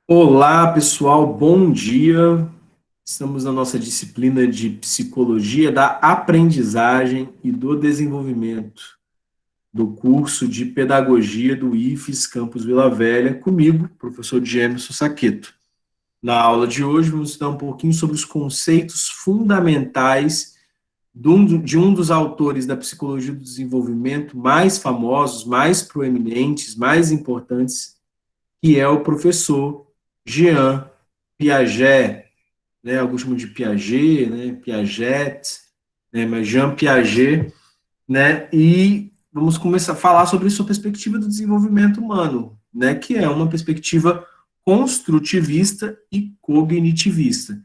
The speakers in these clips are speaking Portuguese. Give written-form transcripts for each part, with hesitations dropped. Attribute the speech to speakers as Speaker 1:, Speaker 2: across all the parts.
Speaker 1: Olá, pessoal, bom dia. Estamos na nossa disciplina de Psicologia da Aprendizagem e do Desenvolvimento do curso de Pedagogia do IFES Campus Vila Velha, comigo, professor Gêmeos Saqueto. Na aula de hoje, vamos estudar um pouquinho sobre os conceitos fundamentais de um dos autores da Psicologia do Desenvolvimento mais famosos, mais proeminentes, mais importantes, que é o professor Jean Piaget, né? Alguns chamam de Piaget, né? Piaget, né? Mas Jean Piaget, né? E vamos começar a falar sobre sua perspectiva do desenvolvimento humano, né? Que é uma perspectiva construtivista e cognitivista.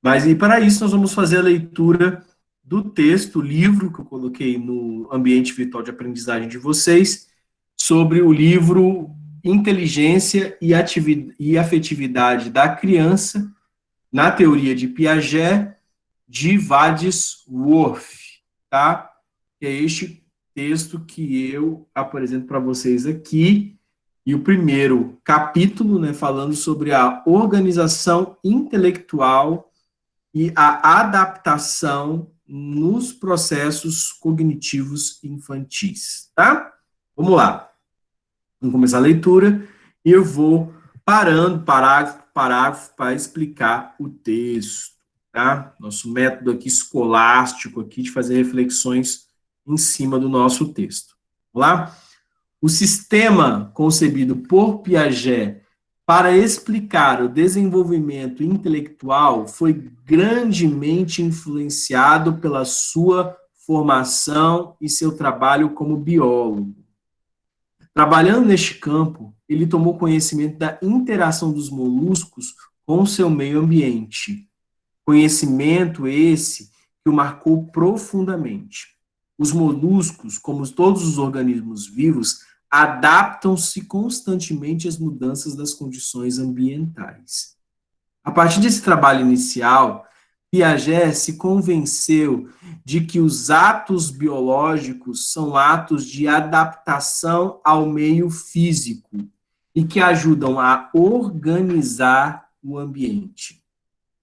Speaker 1: Mas e para isso nós vamos fazer a leitura do texto, o livro que eu coloquei no ambiente virtual de aprendizagem de vocês, sobre o livro Inteligência e Afetividade da Criança, na teoria de Piaget, de Wadsworth, tá? Que é este texto que eu apresento para vocês aqui, e o primeiro capítulo, né, falando sobre a organização intelectual e a adaptação nos processos cognitivos infantis, tá? Vamos lá. Vamos começar a leitura e eu vou parando parágrafo por parágrafo para explicar o texto, tá? Nosso método aqui escolástico aqui de fazer reflexões em cima do nosso texto. Vamos lá? O sistema concebido por Piaget para explicar o desenvolvimento intelectual foi grandemente influenciado pela sua formação e seu trabalho como biólogo. Trabalhando neste campo, ele tomou conhecimento da interação dos moluscos com o seu meio ambiente. Conhecimento esse que o marcou profundamente. Os moluscos, como todos os organismos vivos, adaptam-se constantemente às mudanças das condições ambientais. A partir desse trabalho inicial, Piaget se convenceu de que os atos biológicos são atos de adaptação ao meio físico e que ajudam a organizar o ambiente.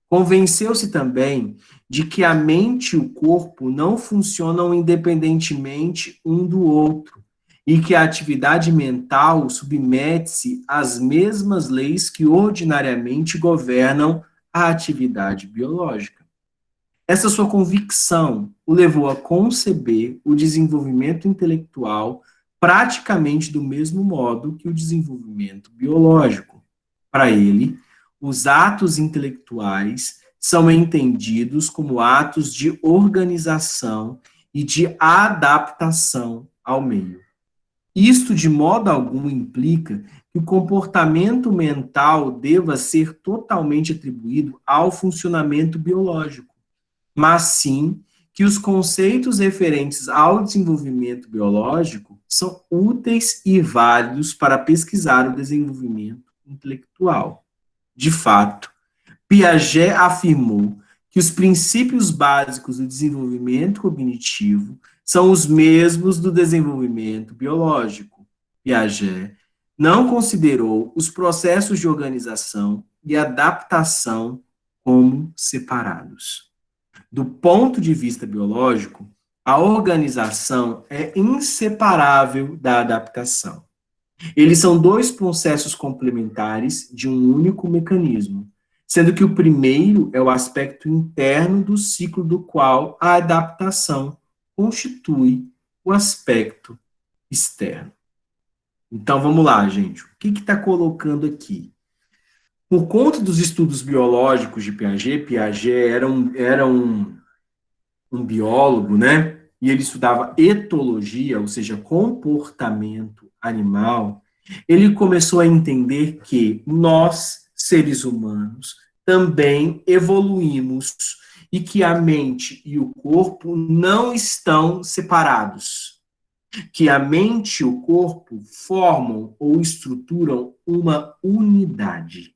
Speaker 1: Convenceu-se também de que a mente e o corpo não funcionam independentemente um do outro e que a atividade mental submete-se às mesmas leis que ordinariamente governam a atividade biológica. Essa sua convicção o levou a conceber o desenvolvimento intelectual praticamente do mesmo modo que o desenvolvimento biológico. Para ele, os atos intelectuais são entendidos como atos de organização e de adaptação ao meio. Isto, de modo algum, implica que o comportamento mental deva ser totalmente atribuído ao funcionamento biológico, mas sim que os conceitos referentes ao desenvolvimento biológico são úteis e válidos para pesquisar o desenvolvimento intelectual. De fato, Piaget afirmou que os princípios básicos do desenvolvimento cognitivo são os mesmos do desenvolvimento biológico. Piaget não considerou os processos de organização e adaptação como separados. Do ponto de vista biológico, a organização é inseparável da adaptação. Eles são dois processos complementares de um único mecanismo, sendo que o primeiro é o aspecto interno do ciclo do qual a adaptação constitui o aspecto externo. Então vamos lá, gente. O que está colocando aqui? Por conta dos estudos biológicos de Piaget, Piaget era um biólogo, né? E ele estudava etologia, ou seja, comportamento animal. Ele começou a entender que nós, seres humanos, também evoluímos e que a mente e o corpo não estão separados, que a mente e o corpo formam ou estruturam uma unidade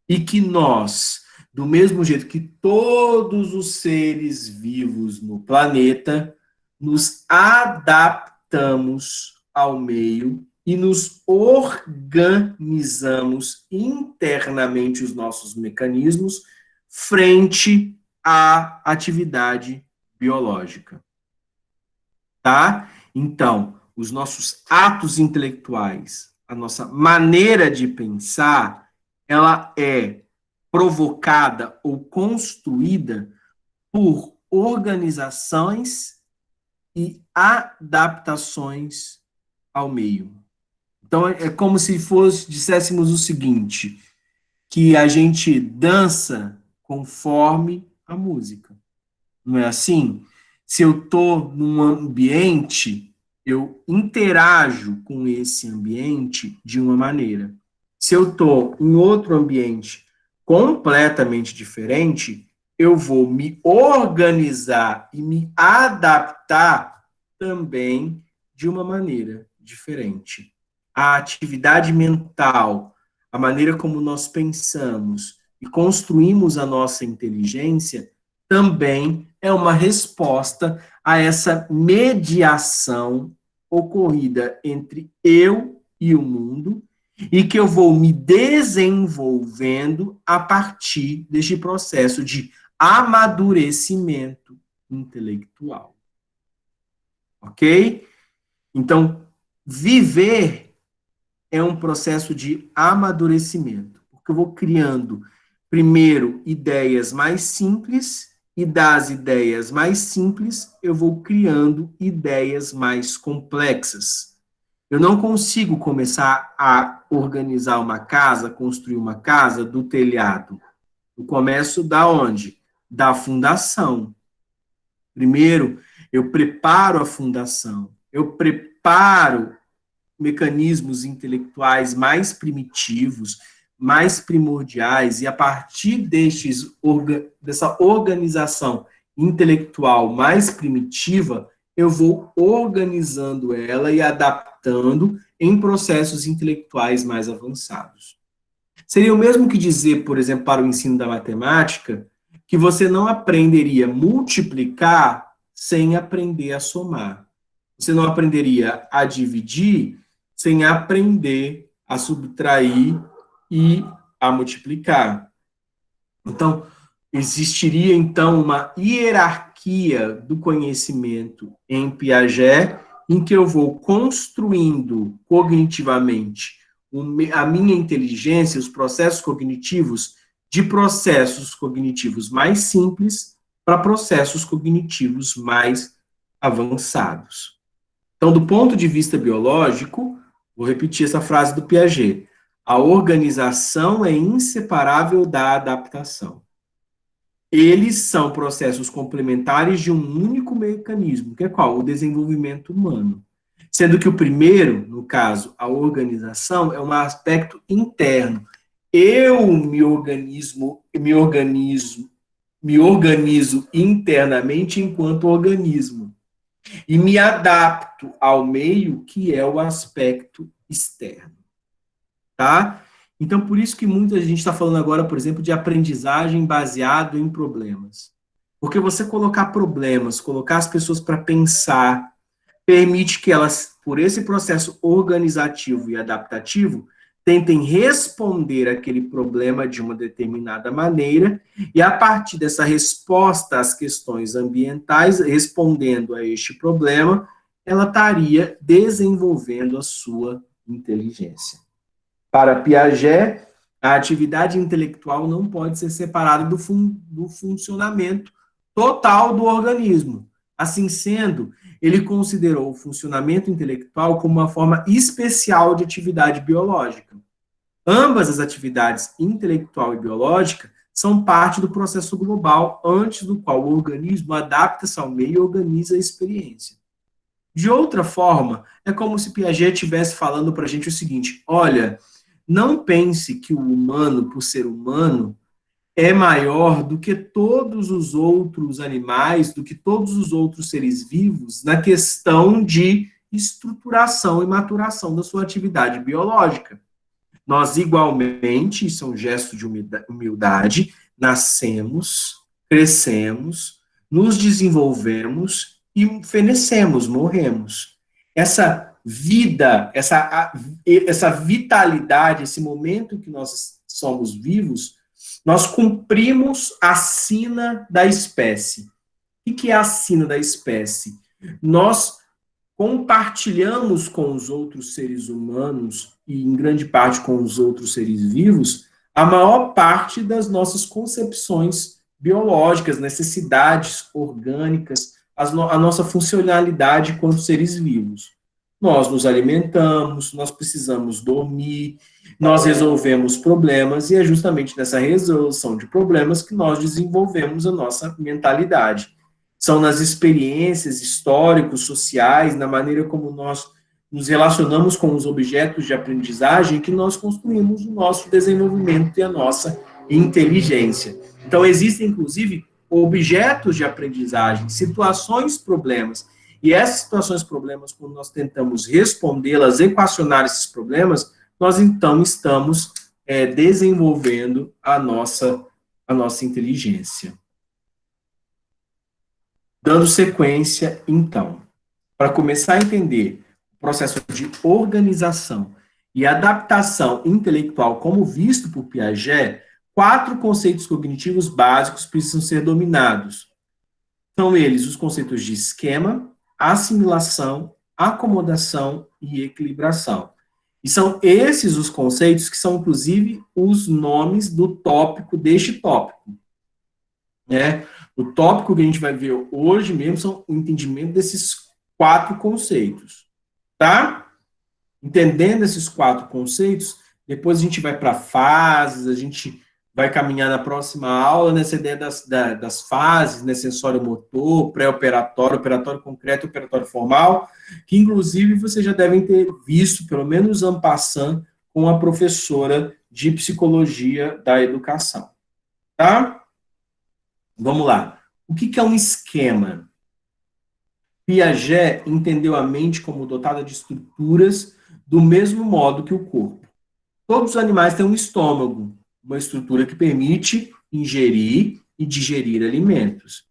Speaker 1: e que nós, do mesmo jeito que todos os seres vivos no planeta, nos adaptamos ao meio e nos organizamos internamente os nossos mecanismos frente à atividade biológica. Tá? Então, os nossos atos intelectuais, a nossa maneira de pensar, ela é provocada ou construída por organizações e adaptações ao meio. Então, é como se disséssemos o seguinte, que a gente dança conforme a música. Não é assim? Se eu estou num ambiente, eu interajo com esse ambiente de uma maneira. Se eu estou em outro ambiente completamente diferente, eu vou me organizar e me adaptar também de uma maneira diferente. A atividade mental, a maneira como nós pensamos e construímos a nossa inteligência, também é uma resposta a essa mediação ocorrida entre eu e o mundo e que eu vou me desenvolvendo a partir deste processo de amadurecimento intelectual. Ok? Então, viver é um processo de amadurecimento, porque eu vou criando, primeiro, ideias mais simples, e das ideias mais simples, eu vou criando ideias mais complexas. Eu não consigo começar a organizar uma casa, construir uma casa do telhado. Eu começo da onde? Da fundação. Primeiro, eu preparo a fundação. Eu preparo mecanismos intelectuais mais primitivos, mais primordiais, e a partir dessa organização intelectual mais primitiva, eu vou organizando ela e adaptando em processos intelectuais mais avançados. Seria o mesmo que dizer, por exemplo, para o ensino da matemática, que você não aprenderia a multiplicar sem aprender a somar. Você não aprenderia a dividir sem aprender a subtrair e a multiplicar. Então, existiria, então, uma hierarquia do conhecimento em Piaget, em que eu vou construindo cognitivamente a minha inteligência, os processos cognitivos, de processos cognitivos mais simples para processos cognitivos mais avançados. Então, do ponto de vista biológico, vou repetir essa frase do Piaget, a organização é inseparável da adaptação. Eles são processos complementares de um único mecanismo, que é qual? O desenvolvimento humano. Sendo que o primeiro, no caso, a organização, é um aspecto interno. Eu me organizo internamente enquanto organismo. E me adapto ao meio, que é o aspecto externo. Tá? Então, por isso que muita gente está falando agora, por exemplo, de aprendizagem baseado em problemas. Porque você colocar problemas, colocar as pessoas para pensar, permite que elas, por esse processo organizativo e adaptativo, tentem responder aquele problema de uma determinada maneira, e a partir dessa resposta às questões ambientais, respondendo a este problema, ela estaria desenvolvendo a sua inteligência. Para Piaget, a atividade intelectual não pode ser separada do funcionamento total do organismo. Assim sendo, ele considerou o funcionamento intelectual como uma forma especial de atividade biológica. Ambas as atividades intelectual e biológica são parte do processo global, antes do qual o organismo adapta-se ao meio e organiza a experiência. De outra forma, é como se Piaget estivesse falando para a gente o seguinte: olha, não pense que o humano, por ser humano, é maior do que todos os outros animais, do que todos os outros seres vivos, na questão de estruturação e maturação da sua atividade biológica. Nós, igualmente, isso é um gesto de humildade, nascemos, crescemos, nos desenvolvemos e fenecemos, morremos. Essa vida, essa vitalidade, esse momento que nós somos vivos, nós cumprimos a sina da espécie. O que é a sina da espécie? Nós compartilhamos com os outros seres humanos, e em grande parte com os outros seres vivos, a maior parte das nossas concepções biológicas, necessidades orgânicas, a nossa funcionalidade enquanto seres vivos. Nós nos alimentamos, nós precisamos dormir, nós resolvemos problemas, e é justamente nessa resolução de problemas que nós desenvolvemos a nossa mentalidade. São nas experiências históricos, sociais, na maneira como nós nos relacionamos com os objetos de aprendizagem que nós construímos o nosso desenvolvimento e a nossa inteligência. Então, existem, inclusive, objetos de aprendizagem, situações, problemas. E essas situações, problemas, quando nós tentamos respondê-las, equacionar esses problemas, nós, então, estamos desenvolvendo a nossa inteligência. Dando sequência, então, para começar a entender o processo de organização e adaptação intelectual como visto por Piaget, 4 conceitos cognitivos básicos precisam ser dominados. São eles os conceitos de esquema, assimilação, acomodação e equilibração. E são esses os conceitos que são, inclusive, os nomes do tópico deste tópico. O tópico que a gente vai ver hoje mesmo são o entendimento desses 4 conceitos, tá? Entendendo esses 4 conceitos, depois a gente vai para fases, a gente vai caminhar na próxima aula nessa ideia das fases, né, sensório-motor, pré-operatório, operatório concreto, operatório formal, que inclusive vocês já devem ter visto, pelo menos en passant, com a professora de psicologia da educação, tá? Vamos lá. O que é um esquema? Piaget entendeu a mente como dotada de estruturas do mesmo modo que o corpo. Todos os animais têm um estômago, uma estrutura que permite ingerir e digerir alimentos.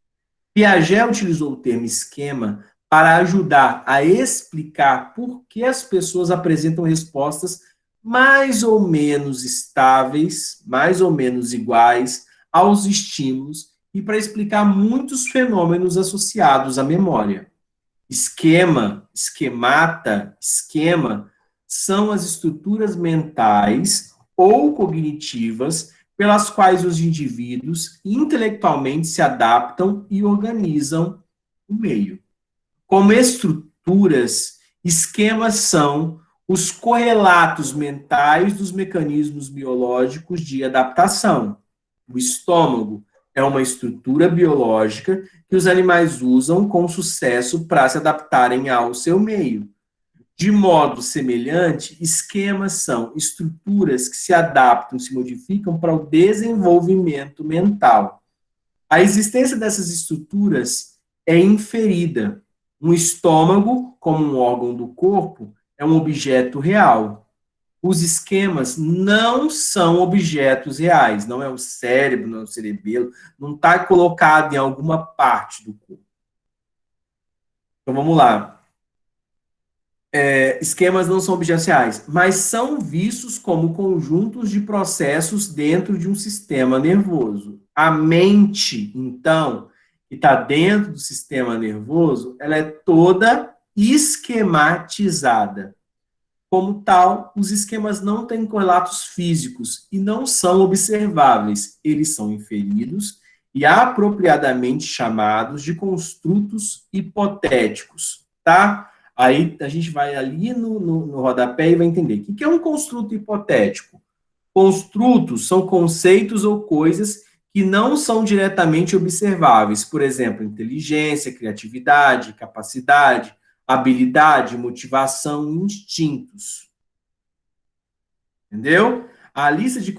Speaker 1: Piaget utilizou o termo esquema para ajudar a explicar por que as pessoas apresentam respostas mais ou menos estáveis, mais ou menos iguais aos estímulos e para explicar muitos fenômenos associados à memória. Esquema, esquemata, esquema são as estruturas mentais ou cognitivas pelas quais os indivíduos intelectualmente se adaptam e organizam o meio. Como estruturas, esquemas são os correlatos mentais dos mecanismos biológicos de adaptação. O estômago é uma estrutura biológica que os animais usam com sucesso para se adaptarem ao seu meio. De modo semelhante, esquemas são estruturas que se adaptam, se modificam para o desenvolvimento mental. A existência dessas estruturas é inferida. Um estômago, como um órgão do corpo, é um objeto real. Os esquemas não são objetos reais, não é o cérebro, não é o cerebelo, não está colocado em alguma parte do corpo. Então, vamos lá. Esquemas não são objetos reais, mas são vistos como conjuntos de processos dentro de um sistema nervoso. A mente, então, que está dentro do sistema nervoso, ela é toda esquematizada. Como tal, os esquemas não têm correlatos físicos e não são observáveis. Eles são inferidos e apropriadamente chamados de construtos hipotéticos, tá? Aí a gente vai ali no rodapé e vai entender. O que é um construto hipotético? Construtos são conceitos ou coisas que não são diretamente observáveis. Por exemplo, inteligência, criatividade, capacidade, habilidade, motivação, instintos. Entendeu? A lista de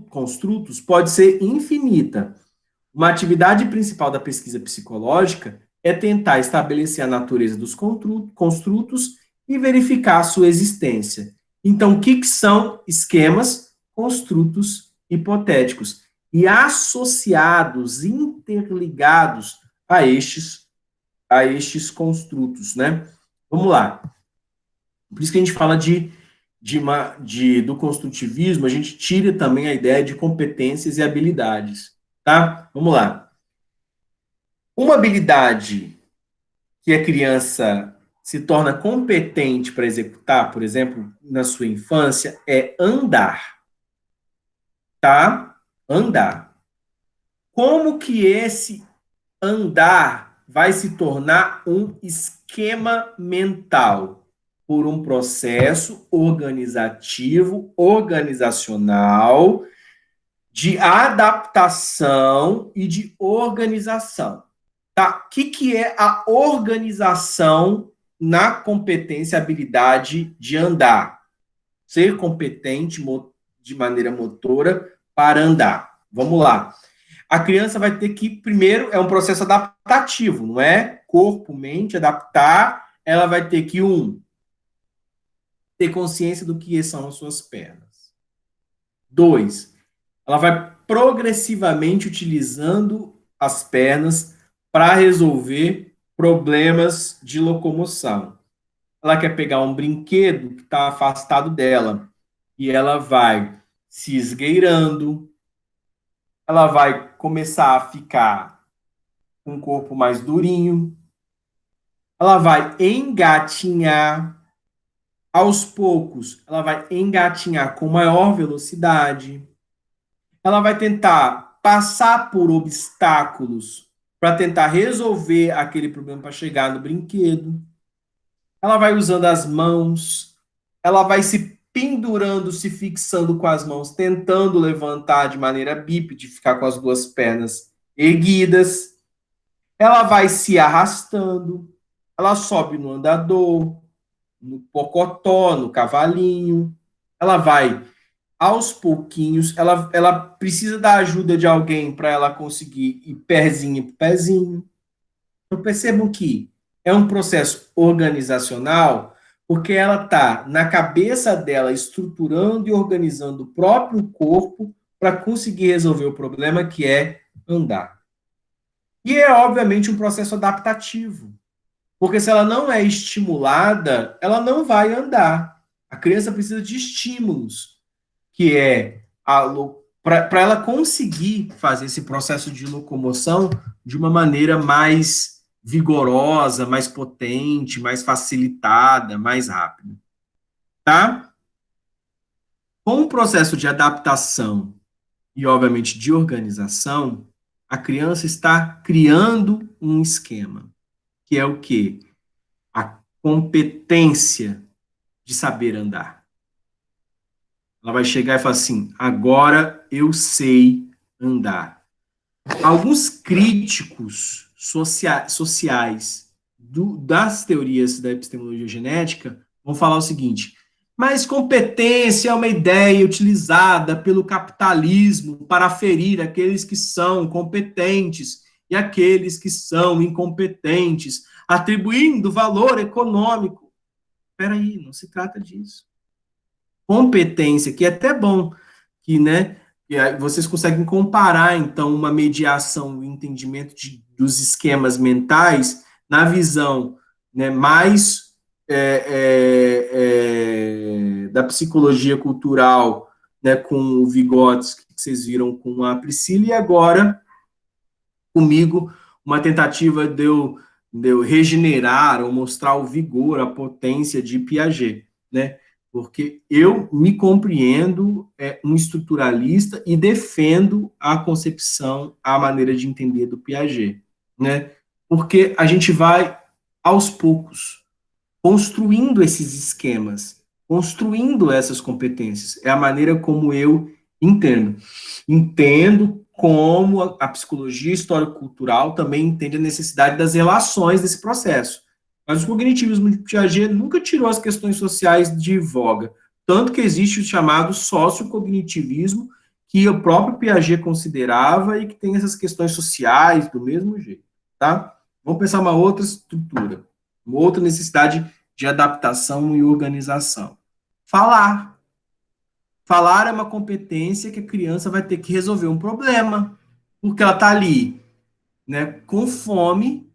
Speaker 1: construtos pode ser infinita. Uma atividade principal da pesquisa psicológica é tentar estabelecer a natureza dos construtos e verificar a sua existência. Então, o que são esquemas, construtos hipotéticos e associados, interligados a estes construtos, né? Vamos lá. Por isso que a gente fala do construtivismo, a gente tira também a ideia de competências e habilidades, tá? Vamos lá. Uma habilidade que a criança se torna competente para executar, por exemplo, na sua infância, é andar, tá? Andar. Como que esse andar vai se tornar um esquema mental por um processo organizativo, organizacional, de adaptação e de organização. Tá? O que é a organização na competência, habilidade de andar? Ser competente de maneira motora para andar. Vamos lá. A criança vai ter que, primeiro, é um processo adaptativo, não é? Corpo, mente, adaptar. Ela vai ter que, ter consciência do que são as suas pernas. 2, ela vai progressivamente utilizando as pernas para resolver problemas de locomoção. Ela quer pegar um brinquedo que está afastado dela e ela vai se esgueirando, ela vai começar a ficar com o corpo mais durinho, ela vai engatinhar, aos poucos, ela vai engatinhar com maior velocidade, ela vai tentar passar por obstáculos para tentar resolver aquele problema para chegar no brinquedo. Ela vai usando as mãos, ela vai se pendurando, se fixando com as mãos, tentando levantar de maneira bípede, ficar com as duas pernas erguidas. Ela vai se arrastando, ela sobe no andador, no pocotó, no cavalinho. Ela vai aos pouquinhos, ela precisa da ajuda de alguém para ela conseguir ir pezinho por pezinho. Então, percebam que é um processo organizacional, porque ela está na cabeça dela estruturando e organizando o próprio corpo para conseguir resolver o problema que é andar. E é, obviamente, um processo adaptativo, porque se ela não é estimulada, ela não vai andar. A criança precisa de estímulos, que é para ela conseguir fazer esse processo de locomoção de uma maneira mais vigorosa, mais potente, mais facilitada, mais rápida, tá? Com o processo de adaptação e, obviamente, de organização, a criança está criando um esquema, que é o quê? A competência de saber andar. Ela vai chegar e falar assim: agora eu sei andar. Alguns críticos sociais das teorias da epistemologia genética vão falar o seguinte: mas competência é uma ideia utilizada pelo capitalismo para ferir aqueles que são competentes e aqueles que são incompetentes, atribuindo valor econômico. Espera aí, não se trata disso. Competência, que é até bom que, né, que vocês conseguem comparar, então, uma mediação, o entendimento dos esquemas mentais na visão, né, mais da psicologia cultural, né, com o Vygotsky, que vocês viram com a Priscila, e agora, comigo, uma tentativa de eu regenerar ou mostrar o vigor, a potência de Piaget, né? Porque eu me compreendo um estruturalista e defendo a concepção, a maneira de entender do Piaget, né? Porque a gente vai, aos poucos, construindo esses esquemas, construindo essas competências. É a maneira como eu entendo. Entendo como a psicologia histórico-cultural também entende a necessidade das relações desse processo. Mas o cognitivismo de Piaget nunca tirou as questões sociais de voga, tanto que existe o chamado sociocognitivismo, que o próprio Piaget considerava e que tem essas questões sociais do mesmo jeito, tá? Vamos pensar uma outra estrutura, uma outra necessidade de adaptação e organização. Falar. Falar é uma competência que a criança vai ter que resolver um problema, porque ela está ali, né, com fome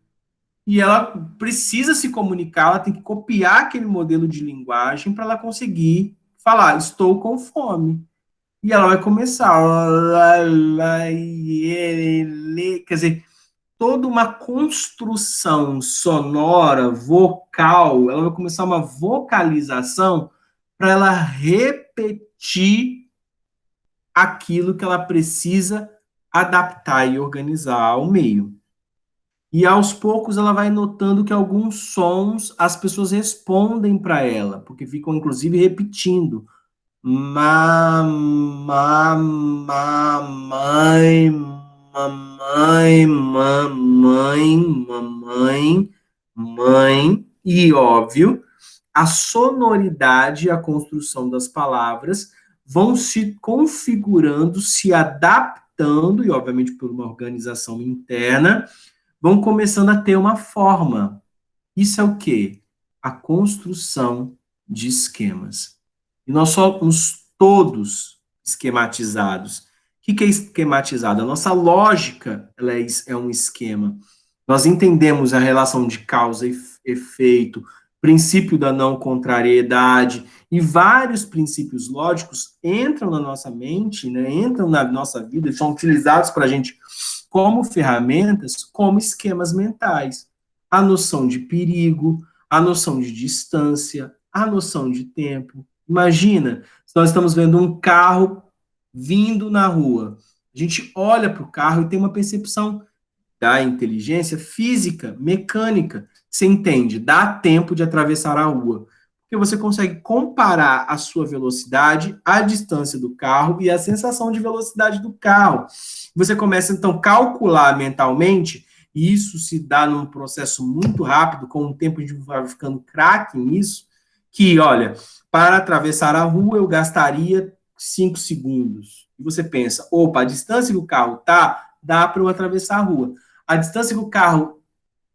Speaker 1: e ela precisa se comunicar, ela tem que copiar aquele modelo de linguagem para ela conseguir falar, estou com fome. E ela vai começar, quer dizer, toda uma construção sonora, vocal, ela vai começar uma vocalização para ela repetir aquilo que ela precisa adaptar e organizar ao meio. E aos poucos ela vai notando que alguns sons as pessoas respondem para ela, porque ficam inclusive repetindo. Mamãe, mamãe, mamãe, mamãe, mãe. E óbvio, a sonoridade e a construção das palavras vão se configurando, se adaptando, e obviamente por uma organização interna, vão começando a ter uma forma. Isso é o quê? A construção de esquemas. E nós somos todos esquematizados. O que é esquematizado? A nossa lógica ela é um esquema. Nós entendemos a relação de causa e efeito, princípio da não contrariedade, e vários princípios lógicos entram na nossa mente, né, entram na nossa vida, são utilizados para a gente como ferramentas, como esquemas mentais. A noção de perigo, a noção de distância, a noção de tempo. Imagina, se nós estamos vendo um carro vindo na rua, a gente olha para o carro e tem uma percepção da inteligência física, mecânica. Você entende? Dá tempo de atravessar a rua. Porque você consegue comparar a sua velocidade, a distância do carro e a sensação de velocidade do carro. Você começa, então, a calcular mentalmente, e isso se dá num processo muito rápido, com o tempo a gente vai ficando craque nisso, que, olha, para atravessar a rua eu gastaria 5 segundos. E você pensa, opa, a distância que o carro tá, dá para eu atravessar a rua. A distância que o carro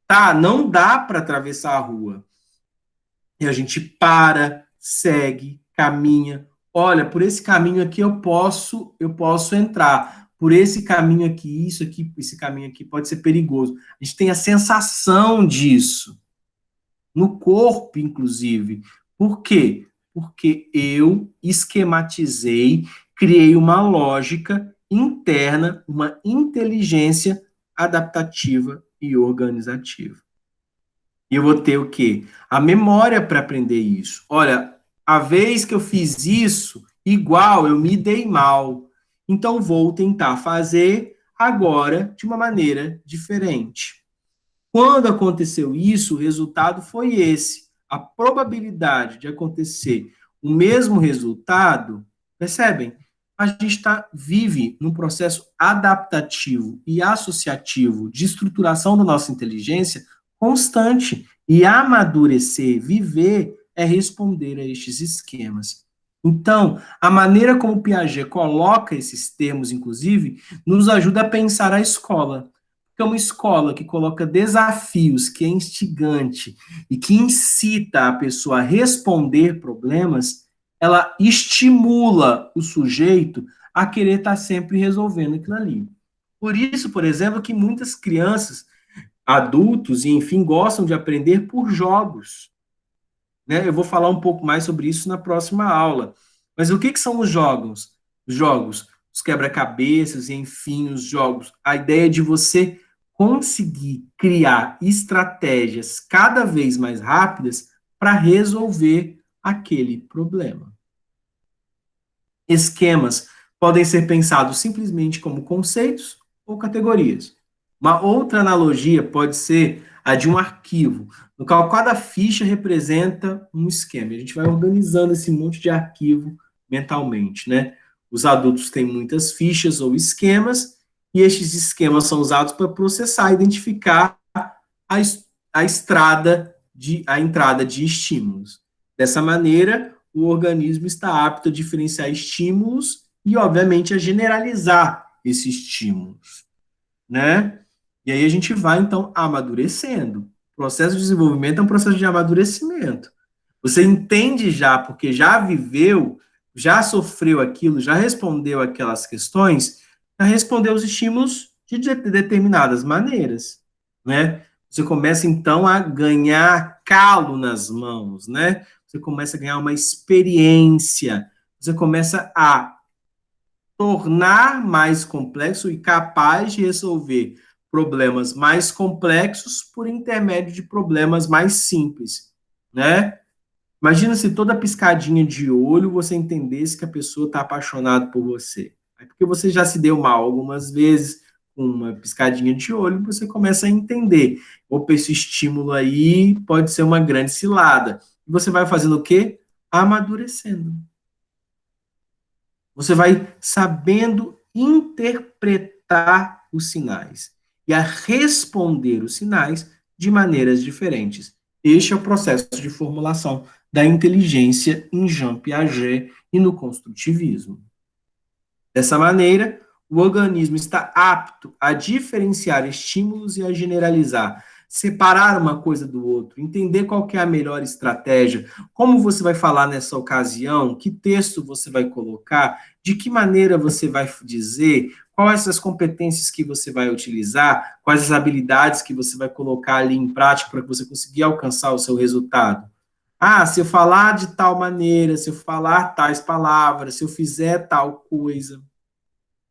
Speaker 1: tá, não dá para atravessar a rua. E a gente para, segue, caminha. Olha, por esse caminho aqui eu posso entrar. Por esse caminho aqui, isso aqui, esse caminho aqui pode ser perigoso. A gente tem a sensação disso no corpo, inclusive. Por quê? Porque eu esquematizei, criei uma lógica interna, uma inteligência adaptativa e organizativa. E eu vou ter o quê? A memória para aprender isso. Olha, a vez que eu fiz isso, igual, eu me dei mal. Então, vou tentar fazer agora de uma maneira diferente. Quando aconteceu isso, o resultado foi esse. A probabilidade de acontecer o mesmo resultado, percebem? A gente vive num processo adaptativo e associativo de estruturação da nossa inteligência constante. E amadurecer, viver, é responder a estes esquemas. Então, a maneira como Piaget coloca esses termos, inclusive, nos ajuda a pensar a escola. Porque uma escola que coloca desafios, que é instigante e que incita a pessoa a responder problemas, ela estimula o sujeito a querer estar sempre resolvendo aquilo ali. Por isso, por exemplo, que muitas crianças, adultos e, enfim, gostam de aprender por jogos. Né? Eu vou falar um pouco mais sobre isso na próxima aula. Mas o que são os jogos? Os jogos, os quebra-cabeças, enfim, os jogos. A ideia de você conseguir criar estratégias cada vez mais rápidas para resolver aquele problema. Esquemas podem ser pensados simplesmente como conceitos ou categorias. Uma outra analogia pode ser a de um arquivo, no qual cada ficha representa um esquema. A gente vai organizando esse monte de arquivo mentalmente, né? Os adultos têm muitas fichas ou esquemas, e estes esquemas são usados para processar, identificar a entrada de estímulos. Dessa maneira, o organismo está apto a diferenciar estímulos e, obviamente, a generalizar esses estímulos, né? E aí a gente vai, então, amadurecendo. O processo de desenvolvimento é um processo de amadurecimento. Você entende já, porque já viveu, já sofreu aquilo, já respondeu aquelas questões, já respondeu os estímulos de determinadas maneiras, né? Você começa, então, a ganhar calo nas mãos, né? Você começa a ganhar uma experiência, você começa a tornar mais complexo e capaz de resolver problemas mais complexos por intermédio de problemas mais simples, né? Imagina se toda piscadinha de olho você entendesse que a pessoa está apaixonada por você. É porque você já se deu mal algumas vezes com uma piscadinha de olho, você começa a entender. Opa, esse estímulo aí pode ser uma grande cilada. E você vai fazendo o quê? Amadurecendo. Você vai sabendo interpretar os sinais e a responder os sinais de maneiras diferentes. Este é o processo de formulação da inteligência em Jean Piaget e no construtivismo. Dessa maneira, o organismo está apto a diferenciar estímulos e a generalizar, separar uma coisa do outro, entender qual que é a melhor estratégia, como você vai falar nessa ocasião, que texto você vai colocar, de que maneira você vai dizer, quais as competências que você vai utilizar, quais as habilidades que você vai colocar ali em prática para que você conseguir alcançar o seu resultado. Ah, se eu falar de tal maneira, se eu falar tais palavras, se eu fizer tal coisa,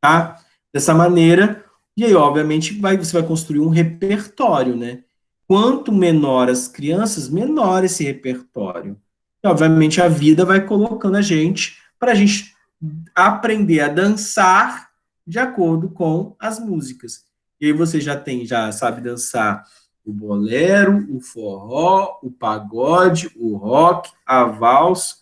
Speaker 1: tá? Dessa maneira, e aí, obviamente, você vai construir um repertório, né? Quanto menor as crianças, menor esse repertório. E, obviamente, a vida vai colocando a gente para a gente aprender a dançar de acordo com as músicas. E aí você já sabe dançar o bolero, o forró, o pagode, o rock, a valsa.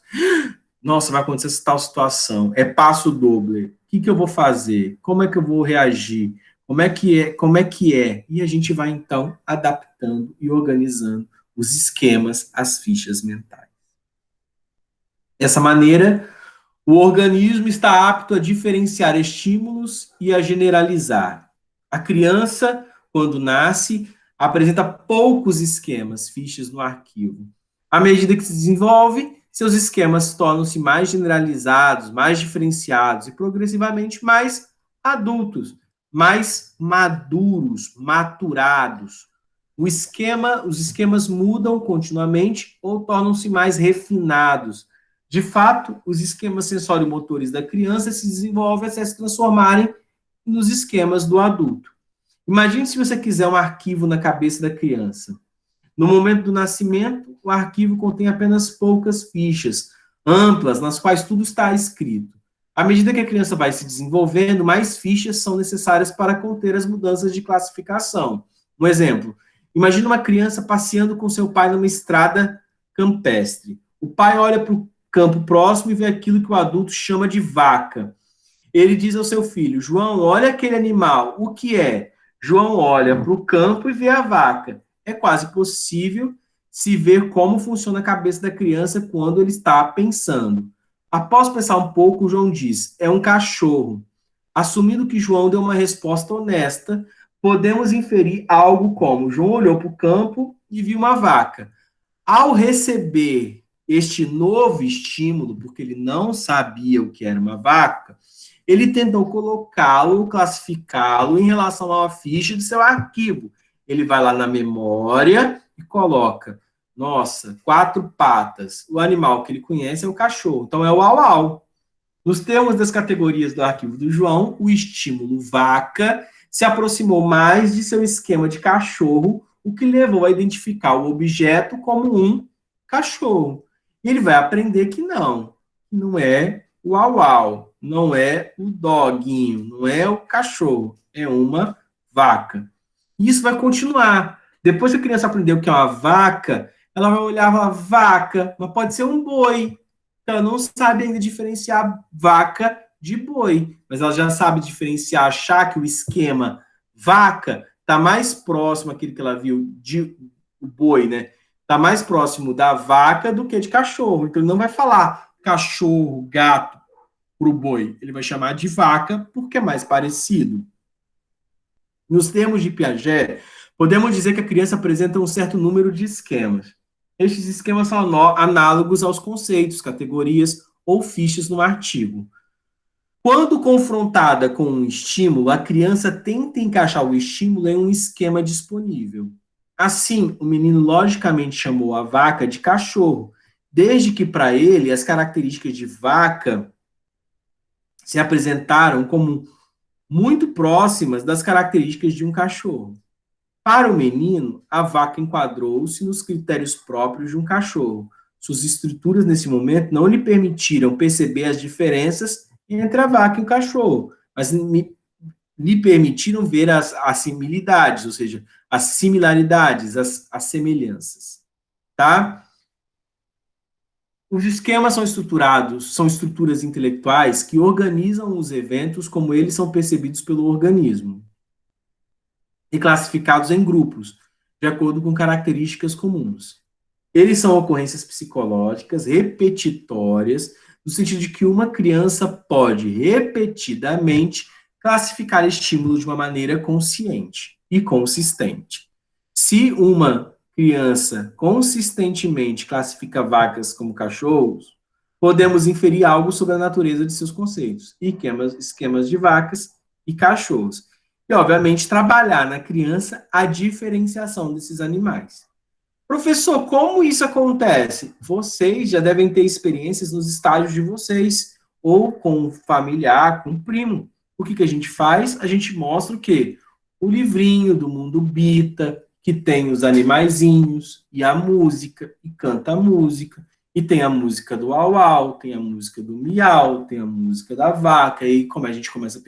Speaker 1: Nossa, vai acontecer essa tal situação. É passo doble. O que eu vou fazer? Como é que eu vou reagir? Como é que é? Como é que é? E a gente vai, então, adaptando e organizando os esquemas, as fichas mentais. Dessa maneira, o organismo está apto a diferenciar estímulos e a generalizar. A criança, quando nasce, apresenta poucos esquemas, fichas no arquivo. À medida que se desenvolve, seus esquemas tornam-se mais generalizados, mais diferenciados e progressivamente mais adultos, mais maduros, maturados. Os esquemas mudam continuamente ou tornam-se mais refinados. De fato, os esquemas sensório-motores da criança se desenvolvem até se transformarem nos esquemas do adulto. Imagine se você quiser um arquivo na cabeça da criança. No momento do nascimento, o arquivo contém apenas poucas fichas amplas, nas quais tudo está escrito. À medida que a criança vai se desenvolvendo, mais fichas são necessárias para conter as mudanças de classificação. Um exemplo: imagine uma criança passeando com seu pai numa estrada campestre. O pai olha para o campo próximo e vê aquilo que o adulto chama de vaca. Ele diz ao seu filho: João, olha aquele animal, o que é? João olha para o campo e vê a vaca. É quase possível se ver como funciona a cabeça da criança quando ele está pensando. Após pensar um pouco, João diz: é um cachorro. Assumindo que João deu uma resposta honesta, podemos inferir algo como: João olhou para o campo e viu uma vaca. Ao receber este novo estímulo, porque ele não sabia o que era uma vaca, ele tentou colocá-lo, classificá-lo em relação a uma ficha de seu arquivo. Ele vai lá na memória e coloca, nossa, 4 patas. O animal que ele conhece é o cachorro, então é o au-au. Nos termos das categorias do arquivo do João, o estímulo vaca se aproximou mais de seu esquema de cachorro, o que levou a identificar o objeto como um cachorro. E ele vai aprender que não é o au-au, não é o doguinho, não é o cachorro, é uma vaca. E isso vai continuar. Depois que a criança aprendeu que é uma vaca, ela vai olhar e falar, vaca, mas pode ser um boi. Ela não sabe ainda diferenciar vaca de boi, mas ela já sabe diferenciar, achar que o esquema vaca está mais próximo aquele que ela viu de o boi, né? Está mais próximo da vaca do que de cachorro. Então ele não vai falar cachorro, gato para o boi. Ele vai chamar de vaca porque é mais parecido. Nos termos de Piaget, podemos dizer que a criança apresenta um certo número de esquemas. Estes esquemas são análogos aos conceitos, categorias ou fichas no artigo. Quando confrontada com um estímulo, a criança tenta encaixar o estímulo em um esquema disponível. Assim, o menino logicamente chamou a vaca de cachorro, desde que para ele as características de vaca se apresentaram como muito próximas das características de um cachorro. Para o menino, a vaca enquadrou-se nos critérios próprios de um cachorro. Suas estruturas, nesse momento, não lhe permitiram perceber as diferenças entre a vaca e o cachorro, mas lhe permitiram ver as similitudes, ou seja, as similaridades, as semelhanças. Tá? Os esquemas são estruturados, são estruturas intelectuais que organizam os eventos como eles são percebidos pelo organismo e classificados em grupos, de acordo com características comuns. Eles são ocorrências psicológicas repetitórias, no sentido de que uma criança pode repetidamente classificar estímulos de uma maneira consciente e consistente. Se uma criança consistentemente classifica vacas como cachorros, podemos inferir algo sobre a natureza de seus conceitos, esquemas de vacas e cachorros. E, obviamente, trabalhar na criança a diferenciação desses animais. Professor, como isso acontece? Vocês já devem ter experiências nos estágios de vocês, ou com um familiar, com um primo. O que a gente faz? A gente mostra o quê? O livrinho do Mundo Bita, que tem os animaizinhos, e a música, e canta a música, e tem a música do au-au, tem a música do miau, tem a música da vaca, e como a gente começa a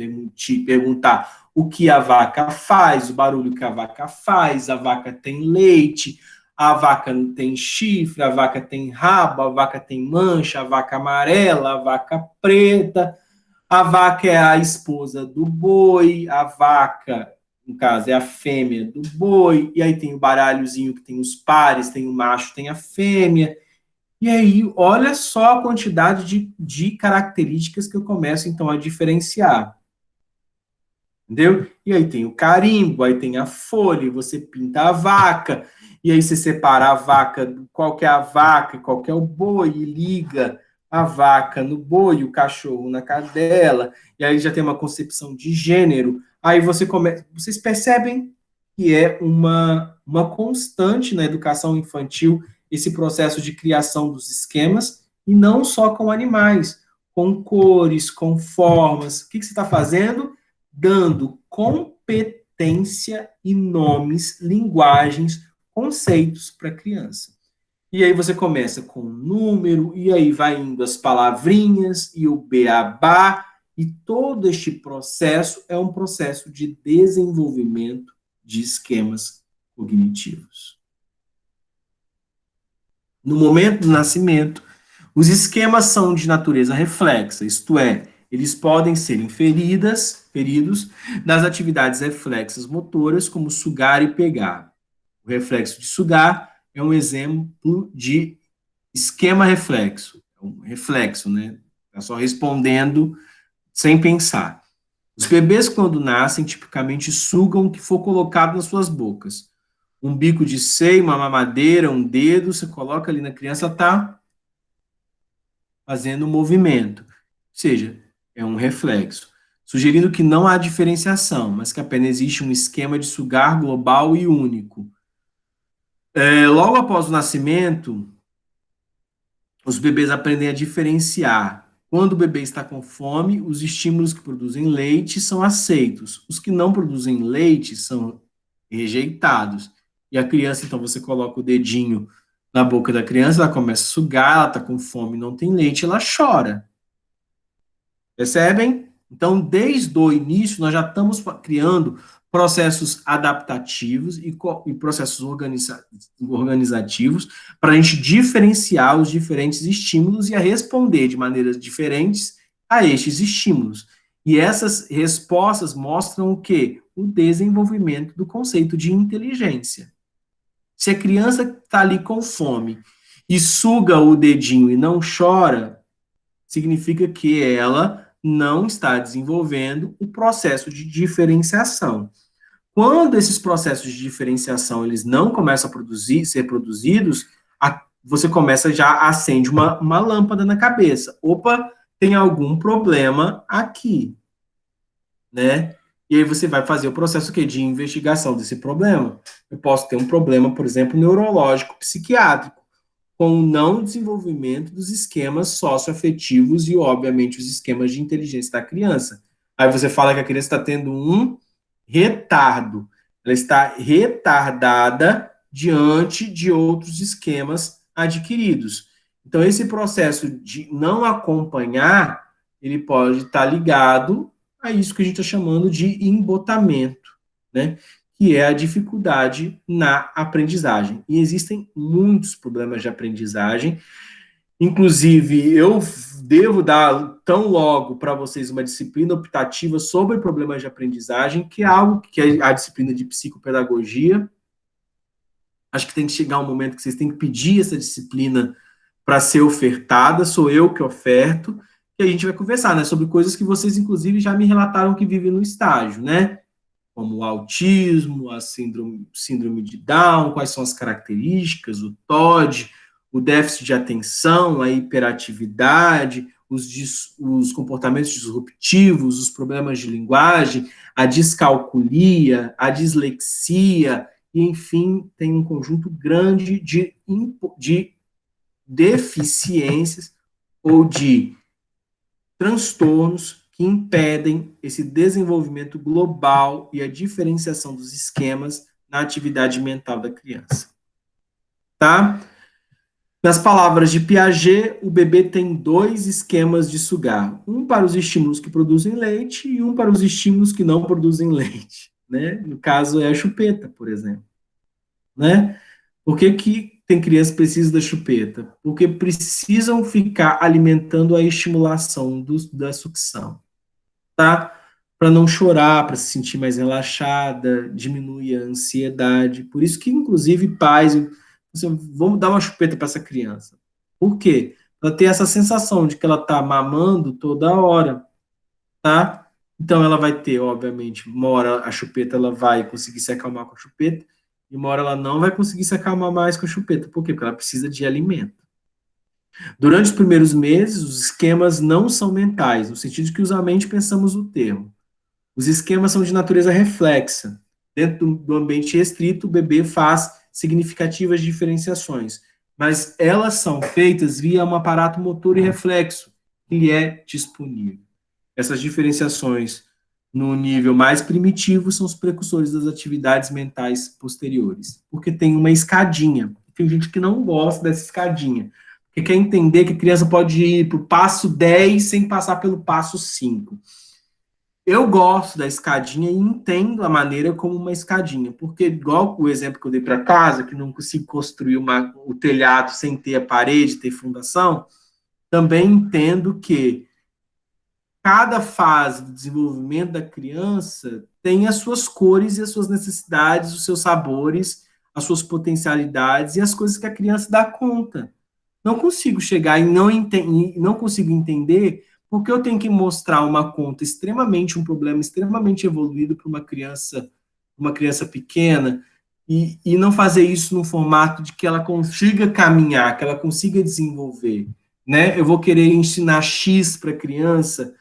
Speaker 1: perguntar o que a vaca faz, o barulho que a vaca tem leite, a vaca tem chifre, a vaca tem rabo, a vaca tem mancha, a vaca amarela, a vaca preta, a vaca é a esposa do boi, a vaca, no caso, é a fêmea do boi, e aí tem o baralhozinho que tem os pares, tem o macho, tem a fêmea, e aí olha só a quantidade de características que eu começo, então, a diferenciar. Entendeu? E aí tem o carimbo, aí tem a folha, você pinta a vaca, e aí você separa a vaca, qual que é a vaca, qual que é o boi, e liga a vaca no boi, o cachorro na cadela, e aí já tem uma concepção de gênero. Aí você começa, vocês percebem que é uma constante na educação infantil esse processo de criação dos esquemas, e não só com animais, com cores, com formas. O que você está fazendo? Dando competência e nomes, linguagens, conceitos para a criança. E aí você começa com o número, e aí vai indo as palavrinhas e o beabá, e todo este processo é um processo de desenvolvimento de esquemas cognitivos. No momento do nascimento, os esquemas são de natureza reflexa, isto é, eles podem ser inferidos das atividades reflexas motoras, como sugar e pegar. O reflexo de sugar é um exemplo de esquema reflexo. É um reflexo, né? Está só respondendo sem pensar. Os bebês, quando nascem, tipicamente sugam o que for colocado nas suas bocas. Um bico de seio, uma mamadeira, um dedo, você coloca ali na criança, está fazendo um movimento. Ou seja, é um reflexo. Sugerindo que não há diferenciação, mas que apenas existe um esquema de sugar global e único. Logo após o nascimento, os bebês aprendem a diferenciar. Quando o bebê está com fome, os estímulos que produzem leite são aceitos. Os que não produzem leite são rejeitados. E a criança, então, você coloca o dedinho na boca da criança, ela começa a sugar, ela está com fome, não tem leite, ela chora. Percebem? Então, desde o início, nós já estamos criando processos adaptativos e processos organizativos para a gente diferenciar os diferentes estímulos e a responder de maneiras diferentes a estes estímulos. E essas respostas mostram o quê? O desenvolvimento do conceito de inteligência. Se a criança está ali com fome e suga o dedinho e não chora, significa que ela não está desenvolvendo o processo de diferenciação. Quando esses processos de diferenciação eles não começam a ser produzidos, você começa já acende uma lâmpada na cabeça. Opa, tem algum problema aqui, né? E aí você vai fazer o processo que de investigação desse problema. Eu posso ter um problema, por exemplo, neurológico, psiquiátrico, com o não desenvolvimento dos esquemas socioafetivos e, obviamente, os esquemas de inteligência da criança. Aí você fala que a criança está tendo um retardo. Ela está retardada diante de outros esquemas adquiridos. Então, esse processo de não acompanhar, ele pode estar ligado a isso que a gente está chamando de embotamento, né? Que é a dificuldade na aprendizagem. E existem muitos problemas de aprendizagem. Inclusive, eu devo dar tão logo para vocês uma disciplina optativa sobre problemas de aprendizagem, que é algo que é a disciplina de psicopedagogia. Acho que tem que chegar um momento que vocês têm que pedir essa disciplina para ser ofertada, sou eu que oferto, e a gente vai conversar, né, sobre coisas que vocês, inclusive, já me relataram que vivem no estágio, né? Como o autismo, a síndrome de Down, quais são as características, o TOD, o déficit de atenção, a hiperatividade, os comportamentos disruptivos, os problemas de linguagem, a descalculia, a dislexia, e, enfim, tem um conjunto grande de deficiências ou de transtornos que impedem esse desenvolvimento global e a diferenciação dos esquemas na atividade mental da criança. Tá? Nas palavras de Piaget, o bebê tem dois esquemas de sugar. Um para os estímulos que produzem leite e um para os estímulos que não produzem leite. Né? No caso, é a chupeta, por exemplo. Né? Por que tem crianças que precisam da chupeta? Porque precisam ficar alimentando a estimulação da sucção. Tá? Para não chorar, para se sentir mais relaxada, diminuir a ansiedade. Por isso que, inclusive, pais, vamos dar uma chupeta para essa criança. Por quê? Ela ter essa sensação de que ela está mamando toda hora, tá? Então ela vai ter, obviamente, uma hora a chupeta ela vai conseguir se acalmar com a chupeta, e uma hora ela não vai conseguir se acalmar mais com a chupeta. Por quê? Porque ela precisa de alimento. Durante os primeiros meses, os esquemas não são mentais, no sentido de que usualmente pensamos o termo. Os esquemas são de natureza reflexa. Dentro do ambiente restrito, o bebê faz significativas diferenciações, mas elas são feitas via um aparato motor e reflexo que lhe é disponível. Essas diferenciações no nível mais primitivo são os precursores das atividades mentais posteriores, porque tem uma escadinha. Tem gente que não gosta dessa escadinha, porque quer entender que a criança pode ir para o passo 10 sem passar pelo passo 5. Eu gosto da escadinha e entendo a maneira como uma escadinha, porque igual o exemplo que eu dei para casa, que não consigo construir o telhado sem ter a parede, ter fundação, também entendo que cada fase do desenvolvimento da criança tem as suas cores e as suas necessidades, os seus sabores, as suas potencialidades e as coisas que a criança dá conta. Não consigo chegar e não consigo entender porque eu tenho que mostrar uma conta extremamente, um problema extremamente evoluído para uma criança pequena, e não fazer isso no formato de que ela consiga caminhar, que ela consiga desenvolver. Né? Eu vou querer ensinar X para a criança,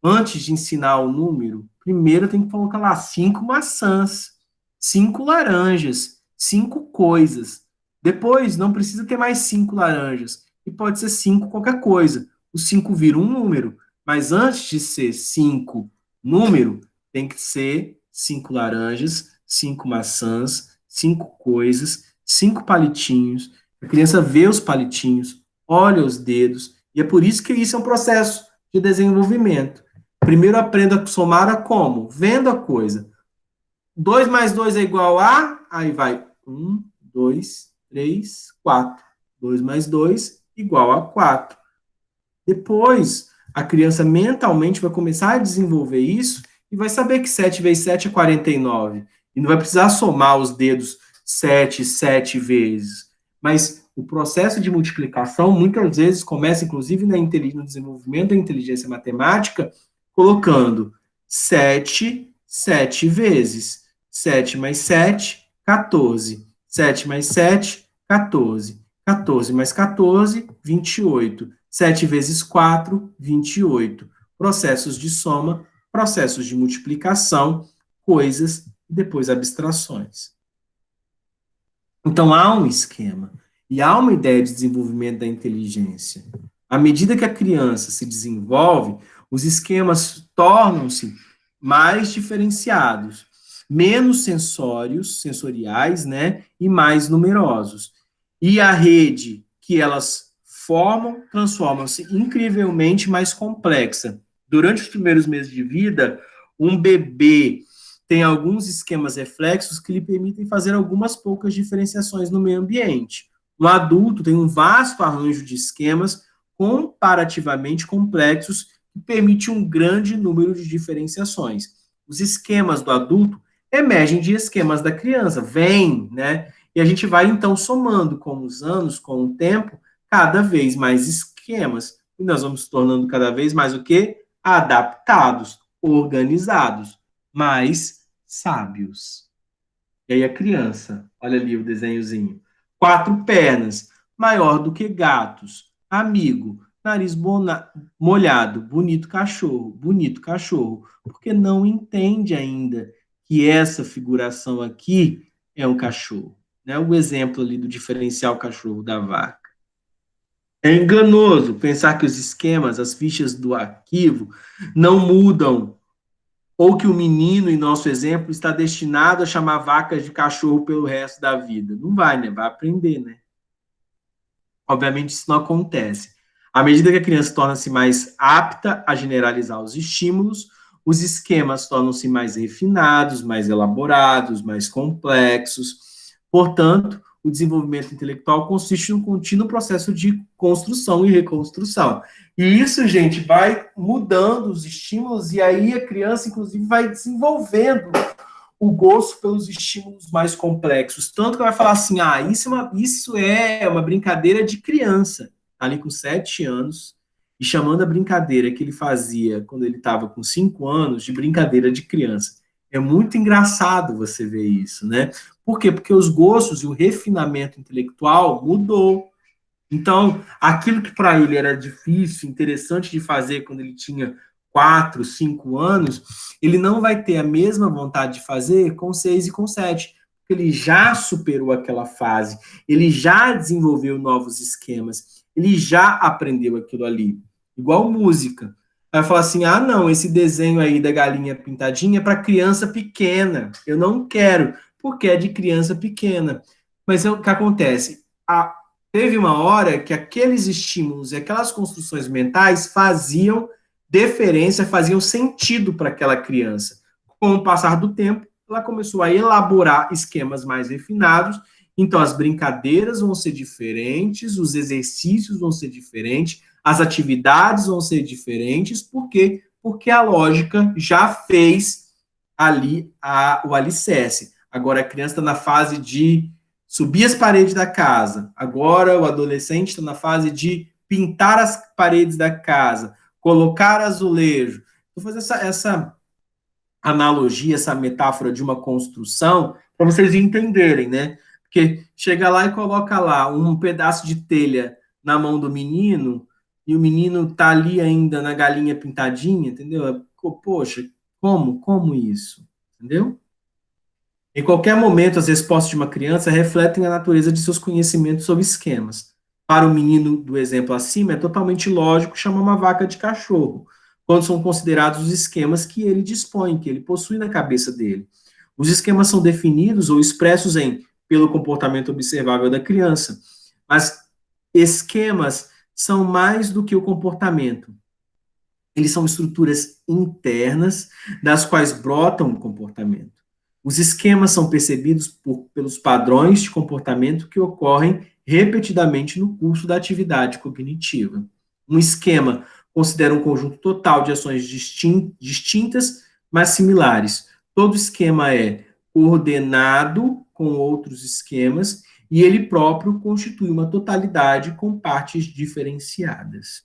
Speaker 1: antes de ensinar o número, primeiro eu tenho que colocar lá 5 maçãs, 5 laranjas, 5 coisas. Depois, não precisa ter mais 5 laranjas. E pode ser 5 qualquer coisa. O 5 vira um número. Mas antes de ser 5 número, tem que ser 5 laranjas, 5 maçãs, 5 coisas, 5 palitinhos. A criança vê os palitinhos, olha os dedos. E é por isso que isso é um processo de desenvolvimento. Primeiro aprenda a somar a como? Vendo a coisa. 2 mais 2 é igual a... Aí vai 1, 2, 3, 4. 2 mais 2 igual a 4. Depois, a criança mentalmente vai começar a desenvolver isso e vai saber que 7 vezes 7 é 49. E não vai precisar somar os dedos 7 vezes. Mas o processo de multiplicação, muitas vezes, começa, inclusive, no desenvolvimento da inteligência matemática, colocando 7 vezes. 7 mais 7, 14. 7 mais 7, 14. 14 mais 14, 28. 7 vezes 4, 28. Processos de soma, processos de multiplicação, coisas e depois abstrações. Então, há um esquema e há uma ideia de desenvolvimento da inteligência. À medida que a criança se desenvolve, os esquemas tornam-se mais diferenciados, menos sensoriais, né, e mais numerosos. E a rede que elas formam transforma-se incrivelmente mais complexa. Durante os primeiros meses de vida, um bebê tem alguns esquemas reflexos que lhe permitem fazer algumas poucas diferenciações no meio ambiente. Um adulto tem um vasto arranjo de esquemas comparativamente complexos que permite um grande número de diferenciações. Os esquemas do adulto emergem de esquemas da criança, vêm, né? E a gente vai então somando com os anos, com o tempo, cada vez mais esquemas. E nós vamos se tornando cada vez mais o quê? Adaptados, organizados, mais sábios. E aí a criança, olha ali o desenhozinho. 4 pernas, maior do que gatos. Amigo, nariz molhado, bonito cachorro, porque não entende ainda que essa figuração aqui é um cachorro. Né? O exemplo ali do diferencial cachorro da vaca. É enganoso pensar que os esquemas, as fichas do arquivo, não mudam ou que o menino, em nosso exemplo, está destinado a chamar vacas de cachorro pelo resto da vida. Não vai, né? Vai aprender, né? Obviamente, isso não acontece. À medida que a criança torna-se mais apta a generalizar os estímulos, os esquemas tornam-se mais refinados, mais elaborados, mais complexos. Portanto, o desenvolvimento intelectual consiste num contínuo processo de construção e reconstrução. E isso, gente, vai mudando os estímulos, e aí a criança, inclusive, vai desenvolvendo o gosto pelos estímulos mais complexos. Tanto que vai falar assim, isso é uma brincadeira de criança, ali com 7 anos, e chamando a brincadeira que ele fazia quando ele estava com 5 anos de brincadeira de criança. É muito engraçado você ver isso, né? Por quê? Porque os gostos e o refinamento intelectual mudou. Então, aquilo que para ele era difícil, interessante de fazer quando ele tinha 4, 5 anos, ele não vai ter a mesma vontade de fazer com 6 e com 7, porque ele já superou aquela fase, ele já desenvolveu novos esquemas, ele já aprendeu aquilo ali. Igual música. Vai falar assim: ah, não, esse desenho aí da galinha pintadinha é para criança pequena. Eu não quero, porque é de criança pequena. Mas o que acontece? Teve uma hora que aqueles estímulos e aquelas construções mentais faziam deferência, faziam sentido para aquela criança. Com o passar do tempo, ela começou a elaborar esquemas mais refinados, então as brincadeiras vão ser diferentes, os exercícios vão ser diferentes, as atividades vão ser diferentes, por quê? Porque a lógica já fez ali o alicerce. Agora a criança está na fase de subir as paredes da casa. Agora o adolescente está na fase de pintar as paredes da casa, colocar azulejo. Vou fazer essa analogia, essa metáfora de uma construção para vocês entenderem, né? Porque chega lá e coloca lá um pedaço de telha na mão do menino e o menino tá ali ainda na galinha pintadinha, entendeu? Poxa, como isso? Entendeu? Em qualquer momento, as respostas de uma criança refletem a natureza de seus conhecimentos sobre esquemas. Para o menino do exemplo acima, é totalmente lógico chamar uma vaca de cachorro, quando são considerados os esquemas que ele dispõe, que ele possui na cabeça dele. Os esquemas são definidos ou expressos pelo comportamento observável da criança, mas esquemas são mais do que o comportamento. Eles são estruturas internas das quais brotam o comportamento. Os esquemas são percebidos pelos padrões de comportamento que ocorrem repetidamente no curso da atividade cognitiva. Um esquema considera um conjunto total de ações distintas, mas similares. Todo esquema é coordenado com outros esquemas e ele próprio constitui uma totalidade com partes diferenciadas.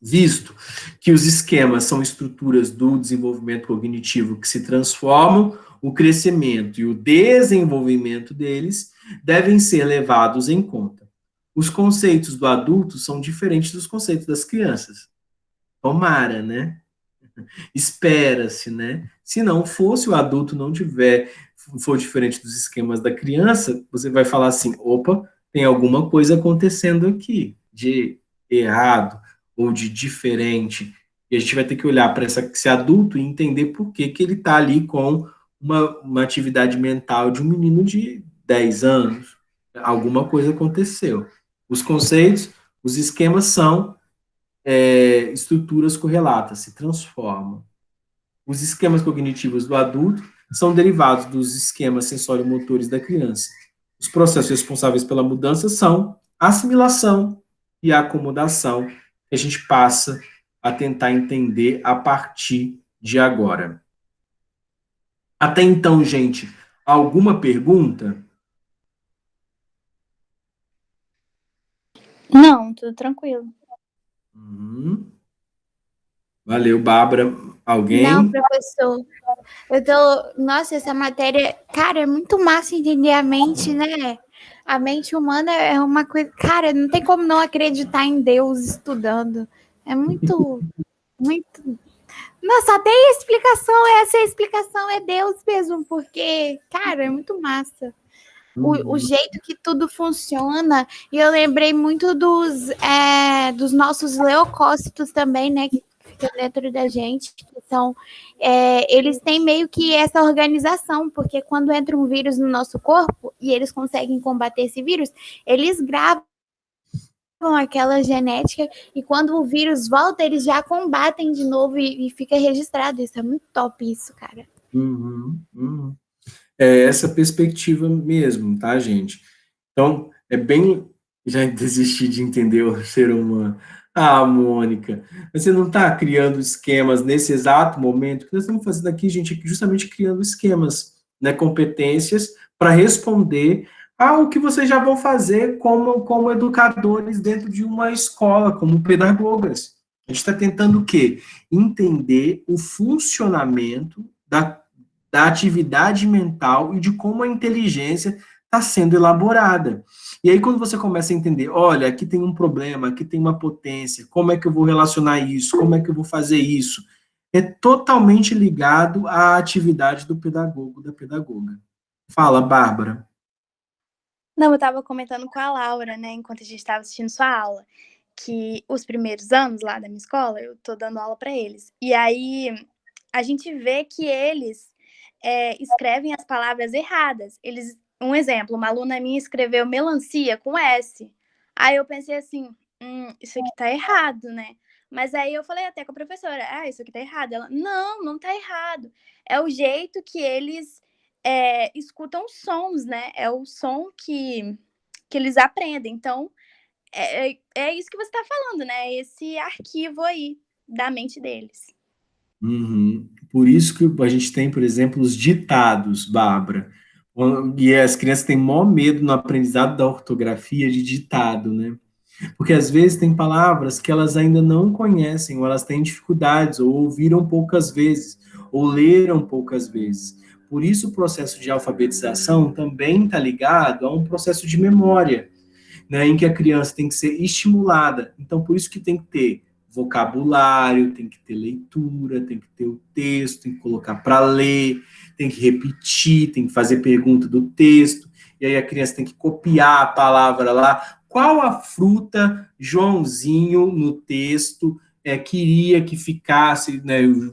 Speaker 1: Visto que os esquemas são estruturas do desenvolvimento cognitivo que se transformam, o crescimento e o desenvolvimento deles devem ser levados em conta. Os conceitos do adulto são diferentes dos conceitos das crianças. Tomara, né? Espera-se, né? Se não fosse o adulto não tiver, for diferente dos esquemas da criança, você vai falar assim, opa, tem alguma coisa acontecendo aqui, de errado ou de diferente. E a gente vai ter que olhar para esse adulto e entender por que, que ele está ali com uma atividade mental de um menino de 10 anos. Alguma coisa aconteceu. Os conceitos, os esquemas são estruturas correlatas, se transformam. Os esquemas cognitivos do adulto são derivados dos esquemas sensório-motores da criança. Os processos responsáveis pela mudança são a assimilação e a acomodação, que a gente passa a tentar entender a partir de agora. Até então, gente, alguma pergunta?
Speaker 2: Não, tudo tranquilo.
Speaker 1: Uhum. Valeu, Bárbara.
Speaker 3: Não,
Speaker 1: Alguém?
Speaker 3: professor. Nossa, essa matéria, cara, é muito massa entender a mente, né? A mente humana é uma coisa. Cara, não tem como não acreditar em Deus estudando. É muito, muito. Nossa, até a explicação, essa explicação é Deus mesmo, porque, cara, é muito massa. O jeito que tudo funciona, e eu lembrei muito dos nossos leucócitos também, né? Que fica dentro da gente, que são. Eles têm meio que essa organização, porque quando entra um vírus no nosso corpo e eles conseguem combater esse vírus, eles gravam aquela genética e quando o vírus volta, eles já combatem de novo e fica registrado. Isso é muito top, isso, cara.
Speaker 1: É essa perspectiva mesmo, tá, gente? Então, é bem. Já desisti de entender o ser humano. Ah, Mônica, você não está criando esquemas nesse exato momento? O que nós estamos fazendo aqui, gente, é justamente criando esquemas, né, competências para responder ao que vocês já vão fazer como educadores dentro de uma escola, como pedagogas. A gente está tentando o quê? Entender o funcionamento da atividade mental e de como a inteligência está sendo elaborada. E aí, quando você começa a entender, olha, aqui tem um problema, aqui tem uma potência, como é que eu vou relacionar isso, como é que eu vou fazer isso, é totalmente ligado à atividade do pedagogo, da pedagoga. Fala, Bárbara.
Speaker 2: Não, eu estava comentando com a Laura, né, enquanto a gente estava assistindo sua aula, que os primeiros anos lá da minha escola, eu tô dando aula para eles. E aí a gente vê que eles escrevem as palavras erradas. Um exemplo, uma aluna minha escreveu melancia com S. Aí eu pensei assim, isso aqui tá errado, né? Mas aí eu falei até com a professora, isso aqui tá errado. Ela, não tá errado. É o jeito que eles escutam sons, né? É o som que eles aprendem. Então, é isso que você está falando, né? Esse arquivo aí da mente deles.
Speaker 1: Uhum. Por isso que a gente tem, por exemplo, os ditados, Bárbara. E as crianças têm maior medo no aprendizado da ortografia de ditado, né? Porque às vezes tem palavras que elas ainda não conhecem, ou elas têm dificuldades, ou ouviram poucas vezes, ou leram poucas vezes. Por isso o processo de alfabetização também está ligado a um processo de memória, né, em que a criança tem que ser estimulada. Então, por isso que tem que ter vocabulário, tem que ter leitura, tem que ter o texto, tem que colocar para ler, tem que repetir, tem que fazer pergunta do texto, e aí a criança tem que copiar a palavra lá. Qual a fruta Joãozinho no texto queria que ficasse, né, o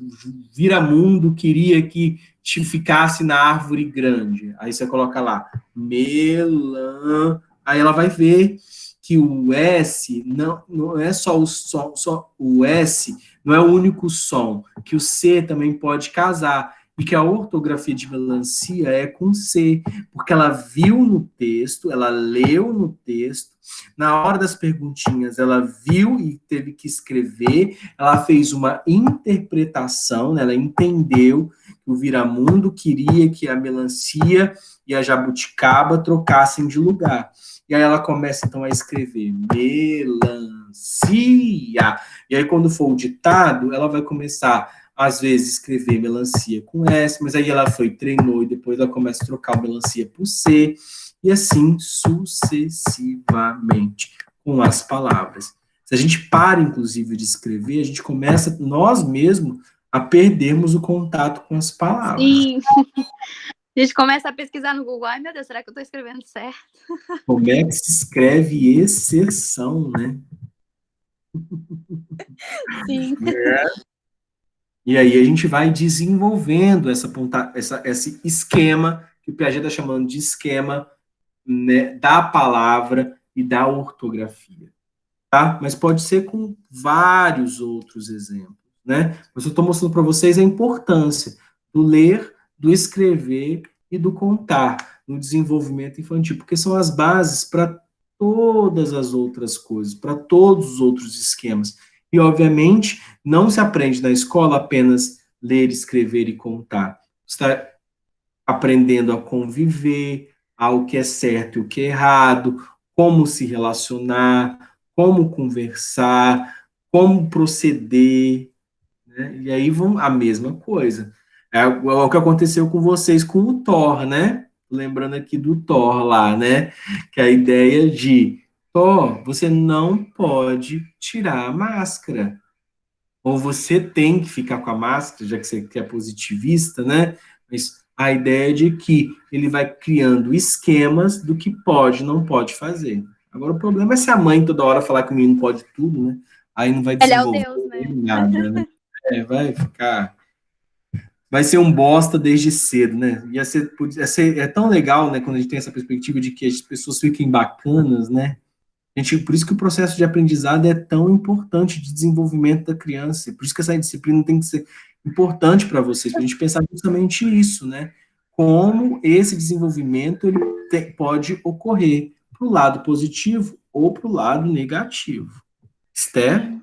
Speaker 1: Viramundo queria que ficasse na árvore grande. Aí você coloca lá, melã. Aí ela vai ver que o S não é só o som, só o S não é o único som, que o C também pode casar, e que a ortografia de melancia é com C, porque ela viu no texto, ela leu no texto, na hora das perguntinhas ela viu e teve que escrever, ela fez uma interpretação, né, ela entendeu que o Viramundo queria que a melancia e a jabuticaba trocassem de lugar. E aí ela começa, então, a escrever melancia. E aí, quando for o ditado, ela vai começar, às vezes, escrever melancia com S, mas aí ela foi, treinou, e depois ela começa a trocar o melancia por C, e assim sucessivamente, com as palavras. Se a gente para, inclusive, de escrever, a gente começa, nós mesmos, a perdermos o contato com as palavras.
Speaker 2: Sim. A gente começa a pesquisar no Google. Ai, meu Deus, será que eu estou escrevendo certo?
Speaker 1: Como é que se escreve exceção, né?
Speaker 2: Sim.
Speaker 1: E aí a gente vai desenvolvendo esse esquema, que o Piaget está chamando de esquema, né, da palavra e da ortografia. Tá? Mas pode ser com vários outros exemplos. Né? Mas eu estou mostrando para vocês a importância do ler, do escrever e do contar no desenvolvimento infantil, porque são as bases para todas as outras coisas, para todos os outros esquemas. E, obviamente, não se aprende na escola apenas ler, escrever e contar. Você está aprendendo a conviver, ao que é certo e o que é errado, como se relacionar, como conversar, como proceder, né? E aí vão a mesma coisa. É o que aconteceu com vocês com o Thor, né? Lembrando aqui do Thor lá, né? Que é a ideia de Thor, você não pode tirar a máscara. Ou você tem que ficar com a máscara, já que você é positivista, né? Mas a ideia é de que ele vai criando esquemas do que pode e não pode fazer. Agora, o problema é se a mãe toda hora falar que o menino pode tudo, né? Aí não vai
Speaker 2: Ele é o
Speaker 1: desenvolver
Speaker 2: Deus, né?
Speaker 1: nada, né? Vai ficar. Vai ser um bosta desde cedo, né? É tão legal, né, quando a gente tem essa perspectiva de que as pessoas fiquem bacanas, né? Por isso que o processo de aprendizado é tão importante de desenvolvimento da criança. Por isso que essa disciplina tem que ser importante para vocês, para a gente pensar justamente isso, né? Como esse desenvolvimento pode ocorrer para o lado positivo ou para o lado negativo. Esther?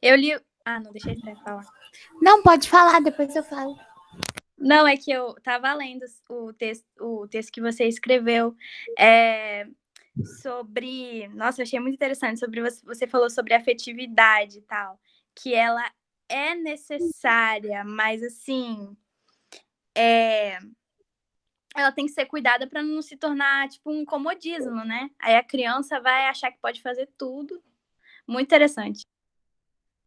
Speaker 2: Eu li. Ah, não, deixa a Esther falar.
Speaker 3: Não, pode falar, depois eu falo.
Speaker 2: Não, é que eu estava lendo o texto que você escreveu sobre. Nossa, eu achei muito interessante. Você falou sobre afetividade e tal. Que ela é necessária, mas assim. Ela tem que ser cuidada para não se tornar tipo um comodismo, né? Aí a criança vai achar que pode fazer tudo. Muito interessante.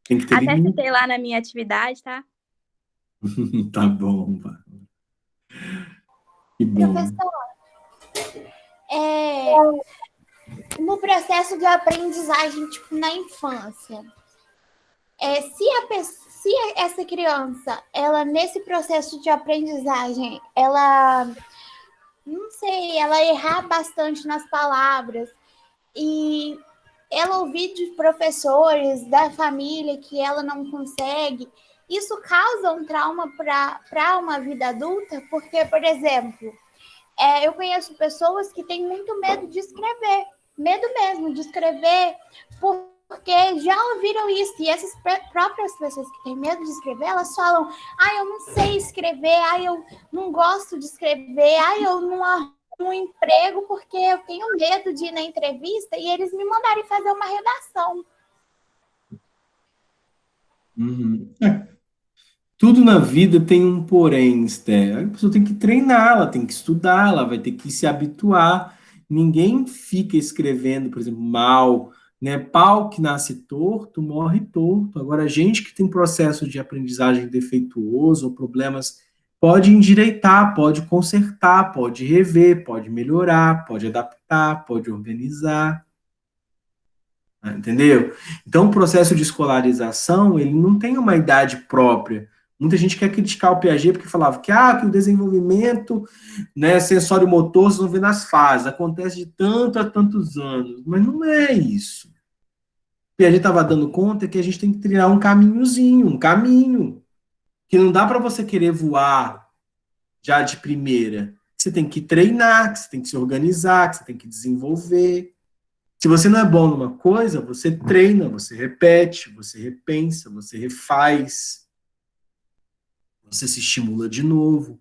Speaker 1: Tem que ter
Speaker 2: Até
Speaker 1: limite.
Speaker 2: citei lá na minha atividade, tá?
Speaker 1: Tá bom. Que bom.
Speaker 3: Professor, no processo de aprendizagem, tipo, na infância, se essa criança, ela nesse processo de aprendizagem, ela, não sei, ela errar bastante nas palavras e ela ouvir de professores, da família, que ela não consegue, isso causa um trauma para uma vida adulta, porque, por exemplo, eu conheço pessoas que têm muito medo de escrever, medo mesmo de escrever, porque já ouviram isso, e essas próprias pessoas que têm medo de escrever, elas falam, eu não sei escrever, eu não gosto de escrever, eu não arrumo um emprego porque eu tenho medo de ir na entrevista e eles me mandarem fazer uma redação.
Speaker 1: Uhum. Tudo na vida tem um porém, Esther. A pessoa tem que treinar, ela tem que estudar, ela vai ter que se habituar. Ninguém fica escrevendo, por exemplo, mal, né? Pau que nasce torto, morre torto. Agora, gente que tem processo de aprendizagem defeituoso ou problemas, pode endireitar, pode consertar, pode rever, pode melhorar, pode adaptar, pode organizar. Entendeu? Então, o processo de escolarização, ele não tem uma idade própria. Muita gente quer criticar o Piaget porque falava que o desenvolvimento, né, sensório-motor, vocês vão ver nas fases, acontece de tanto a tantos anos. Mas não é isso. O Piaget estava dando conta que a gente tem que trilhar um caminhozinho, um caminho. Que não dá para você querer voar já de primeira. Você tem que treinar, que você tem que se organizar, que você tem que desenvolver. Se você não é bom numa coisa, você treina, você repete, você repensa, você refaz, você se estimula de novo.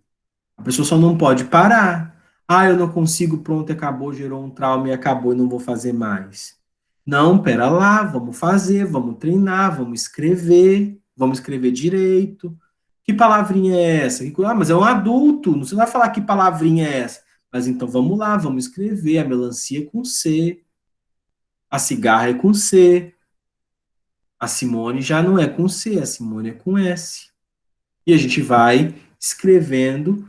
Speaker 1: A pessoa só não pode parar. Eu não consigo, pronto, acabou, gerou um trauma e acabou e não vou fazer mais. Não, pera lá, vamos fazer, vamos treinar, vamos escrever direito. Que palavrinha é essa? Mas é um adulto, você não vai falar que palavrinha é essa. Mas então vamos lá, vamos escrever a melancia com C. A cigarra é com C. A Simone já não é com C, a Simone é com S. E a gente vai escrevendo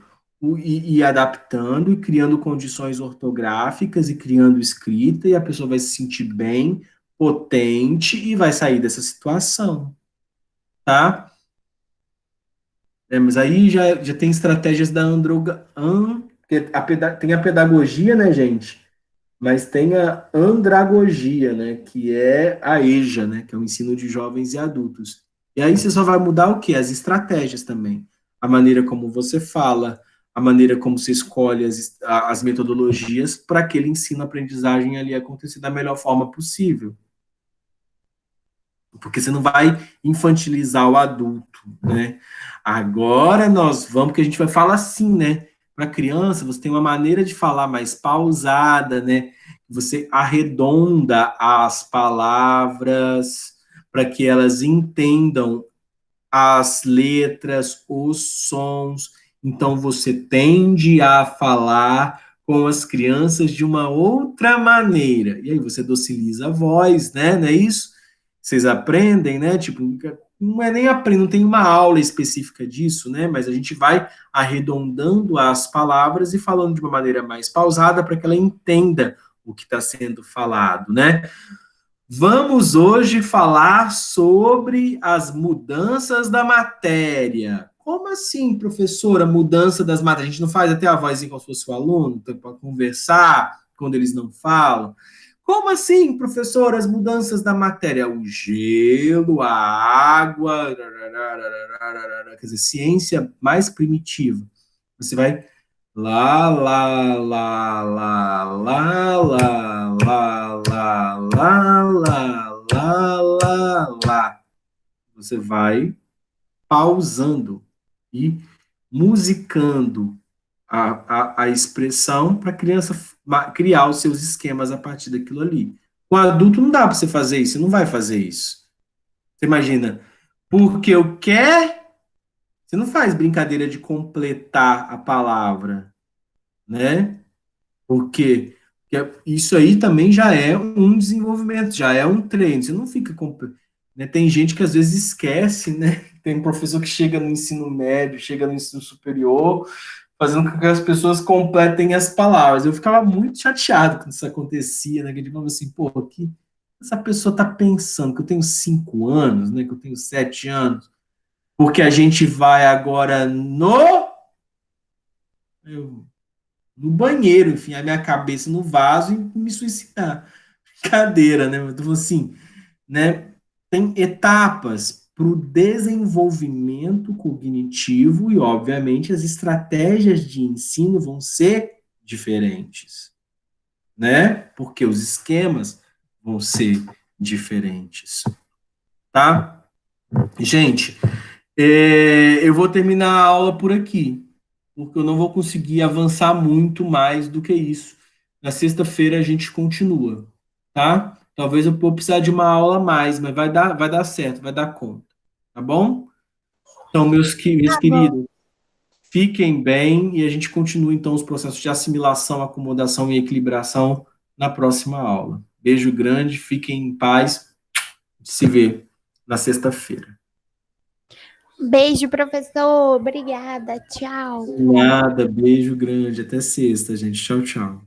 Speaker 1: e adaptando e criando condições ortográficas e criando escrita, e a pessoa vai se sentir bem, potente e vai sair dessa situação, tá? Mas aí já tem estratégias da tem a pedagogia, né, gente? Mas tem a andragogia, né, que é a EJA, né, que é o ensino de jovens e adultos. E aí você só vai mudar o quê? As estratégias também. A maneira como você fala, a maneira como você escolhe as metodologias para aquele ensino-aprendizagem ali acontecer da melhor forma possível. Porque você não vai infantilizar o adulto, né? Agora nós vamos, porque a gente vai falar assim, né? Para criança, você tem uma maneira de falar mais pausada, né? Você arredonda as palavras para que elas entendam as letras, os sons. Então você tende a falar com as crianças de uma outra maneira. E aí você dociliza a voz, né? Não é isso? Vocês aprendem, né? Tipo, não é nem aprender, não tem uma aula específica disso, né? Mas a gente vai arredondando as palavras e falando de uma maneira mais pausada para que ela entenda o que está sendo falado, né? Vamos hoje falar sobre as mudanças da matéria. Como assim, professora, mudança das matérias? A gente não faz até a vozinha como se fosse o aluno, para conversar quando eles não falam. Como assim, professora, as mudanças da matéria? O gelo, a água, quer dizer, ciência mais primitiva. Você vai lá, lá, lá, lá, lá, lá, lá, lá, lá, lá, lá, lá, lá. Você vai pausando e musicando a expressão para a criança criar os seus esquemas a partir daquilo ali. Com adulto não dá para você fazer isso, você não vai fazer isso. Você imagina, porque eu quer, você não faz brincadeira de completar a palavra, né? Porque isso aí também já é um desenvolvimento, já é um treino. Você não fica com, né? Tem gente que às vezes esquece, né? Tem um professor que chega no ensino médio, chega no ensino superior, fazendo com que as pessoas completem as palavras. Eu ficava muito chateado quando isso acontecia, né? Que eu falava assim, pô, que essa pessoa está pensando que eu tenho 5 anos, né? Que eu tenho 7 anos, porque a gente vai agora no banheiro, enfim, a minha cabeça no vaso e me suicidar. Brincadeira, né? Eu tô falando assim, né? Tem etapas para o desenvolvimento cognitivo e, obviamente, as estratégias de ensino vão ser diferentes, né? Porque os esquemas vão ser diferentes, tá? Gente, eu vou terminar a aula por aqui, porque eu não vou conseguir avançar muito mais do que isso. Na sexta-feira a gente continua, tá? Talvez eu vou precisar de uma aula a mais, mas vai dar certo, vai dar conta, tá bom? Então, meus
Speaker 3: Tá bom.
Speaker 1: queridos, fiquem bem e a gente continua então os processos de assimilação, acomodação e equilibração na próxima aula. Beijo grande, fiquem em paz, se vê na sexta-feira.
Speaker 3: Beijo, professor. Obrigada. Tchau.
Speaker 1: Nada, beijo grande, até sexta, gente. Tchau, tchau.